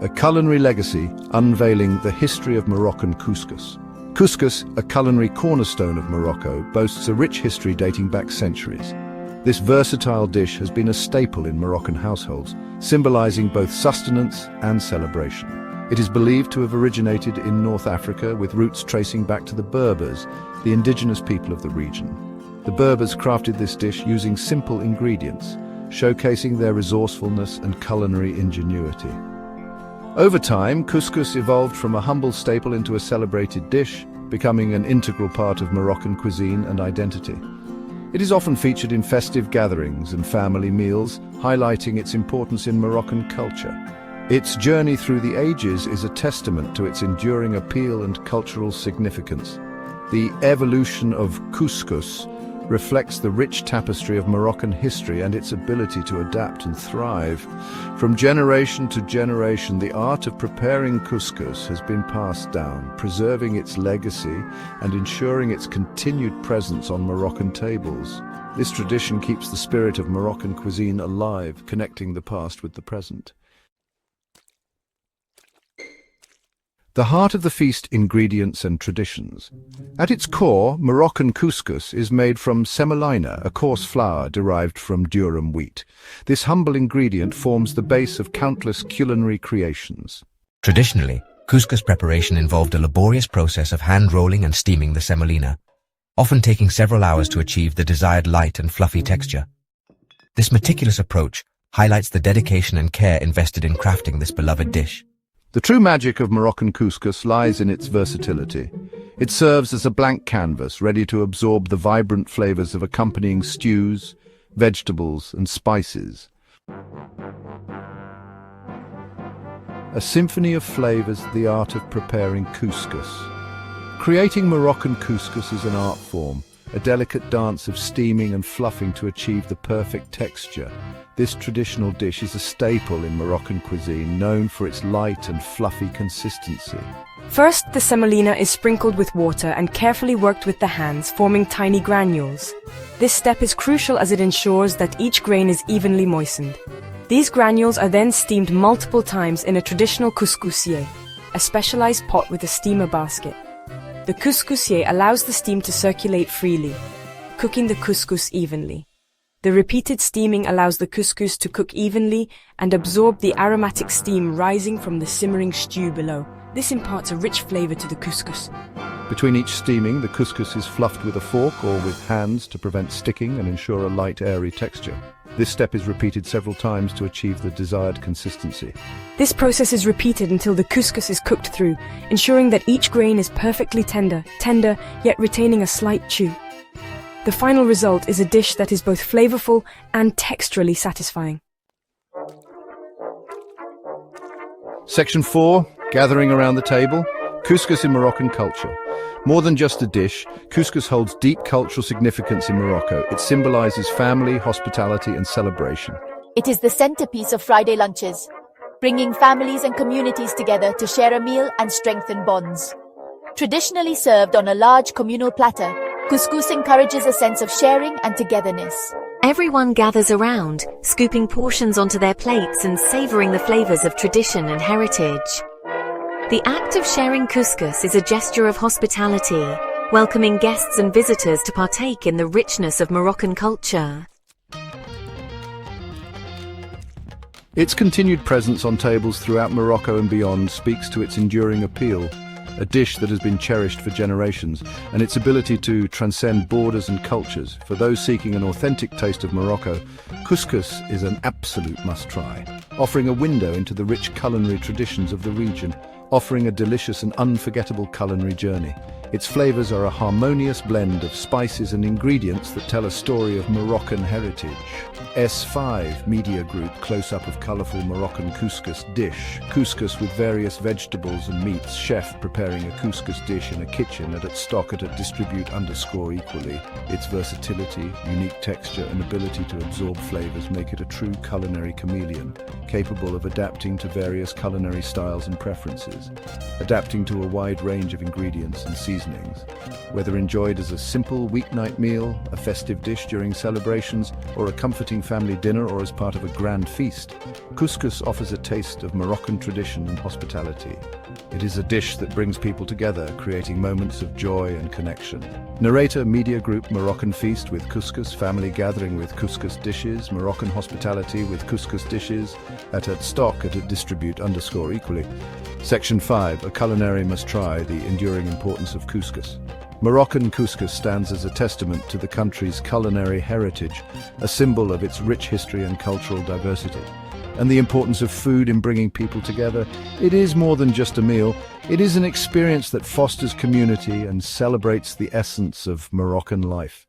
a culinary legacy unveiling the history of Moroccan couscous. Couscous, a culinary cornerstone of Morocco, boasts a rich history dating back centuries. This versatile dish has been a staple in Moroccan households, symbolizing both sustenance and celebration. It is believed to have originated in North Africa, with roots tracing back to the Berbers, the indigenous people of the region. The Berbers crafted this dish using simple ingredients, showcasing their resourcefulness and culinary ingenuity. Over time, couscous evolved from a humble staple into a celebrated dish, becoming an integral part of Moroccan cuisine and identity. It is often featured in festive gatherings and family meals, highlighting its importance in Moroccan culture. Its journey through the ages is a testament to its enduring appeal and cultural significance. The evolution of couscous reflects the rich tapestry of Moroccan history and its ability to adapt and thrive. From generation to generation, the art of preparing couscous has been passed down, preserving its legacy and ensuring its continued presence on Moroccan tables. This tradition keeps the spirit of Moroccan cuisine alive, connecting the past with the present. The heart of the feast: ingredients and traditions. At its core, Moroccan couscous is made from semolina, a coarse flour derived from durum wheat. This humble ingredient forms the base of countless culinary creations. Traditionally, couscous preparation involved a laborious process of hand-rolling and steaming the semolina, often taking several hours to achieve the desired light and fluffy texture. This meticulous approach highlights the dedication and care invested in crafting this beloved dish. The true magic of Moroccan couscous lies in its versatility. It serves as a blank canvas, ready to absorb the vibrant flavors of accompanying stews, vegetables, and spices. A symphony of flavors, the art of preparing couscous. Creating Moroccan couscous is an art form, a delicate dance of steaming and fluffing to achieve the perfect texture. This traditional dish is a staple in Moroccan cuisine, known for its light and fluffy consistency. First, the semolina is sprinkled with water and carefully worked with the hands, forming tiny granules. This step is crucial as it ensures that each grain is evenly moistened. These granules are then steamed multiple times in a traditional couscousier, a specialized pot with a steamer basket. The couscousier allows the steam to circulate freely, cooking the couscous evenly. The repeated steaming allows the couscous to cook evenly and absorb the aromatic steam rising from the simmering stew below. This imparts a rich flavor to the couscous. Between each steaming, the couscous is fluffed with a fork or with hands to prevent sticking and ensure a light, airy texture. This step is repeated several times to achieve the desired consistency. This process is repeated until the couscous is cooked through, ensuring that each grain is perfectly tender, yet retaining a slight chew. The final result is a dish that is both flavorful and texturally satisfying. Section 4, gathering around the table. Couscous in Moroccan culture. More than just a dish, couscous holds deep cultural significance in Morocco. It symbolizes family, hospitality, and celebration. It is the centerpiece of Friday lunches, bringing families and communities together to share a meal and strengthen bonds. Traditionally served on a large communal platter, couscous encourages a sense of sharing and togetherness. Everyone gathers around, scooping portions onto their plates and savoring the flavors of tradition and heritage. The act of sharing couscous is a gesture of hospitality, welcoming guests and visitors to partake in the richness of Moroccan culture. Its continued presence on tables throughout Morocco and beyond speaks to its enduring appeal. A dish that has been cherished for generations, and its ability to transcend borders and cultures. For those seeking an authentic taste of Morocco, couscous is an absolute must-try, offering a window into the rich culinary traditions of the region, offering a delicious and unforgettable culinary journey. Its flavors are a harmonious blend of spices and ingredients that tell a story of Moroccan heritage. S5 Media Group close-up of colorful Moroccan couscous dish. Couscous with various vegetables and meats. Chef preparing a couscous dish in a kitchen and at stock at a distribute equally. Its versatility, unique texture and ability to absorb flavors make it a true culinary chameleon, capable of adapting to various culinary styles and preferences, adapting to a wide range of ingredients and seasonings. Whether enjoyed as a simple weeknight meal, a festive dish during celebrations, or a comforting family dinner, or as part of a grand feast, couscous offers a taste of Moroccan tradition and hospitality. It is a dish that brings people together, creating moments of joy and connection. Narrator Media Group Moroccan Feast with Couscous, Family Gathering with Couscous Dishes, Moroccan Hospitality with Couscous Dishes, at stock at distribute_equally. Section 5, a culinary must try, the enduring importance of couscous. Moroccan couscous stands as a testament to the country's culinary heritage, a symbol of its rich history and cultural diversity. And the importance of food in bringing people together. It is more than just a meal. It is an experience that fosters community and celebrates the essence of Moroccan life.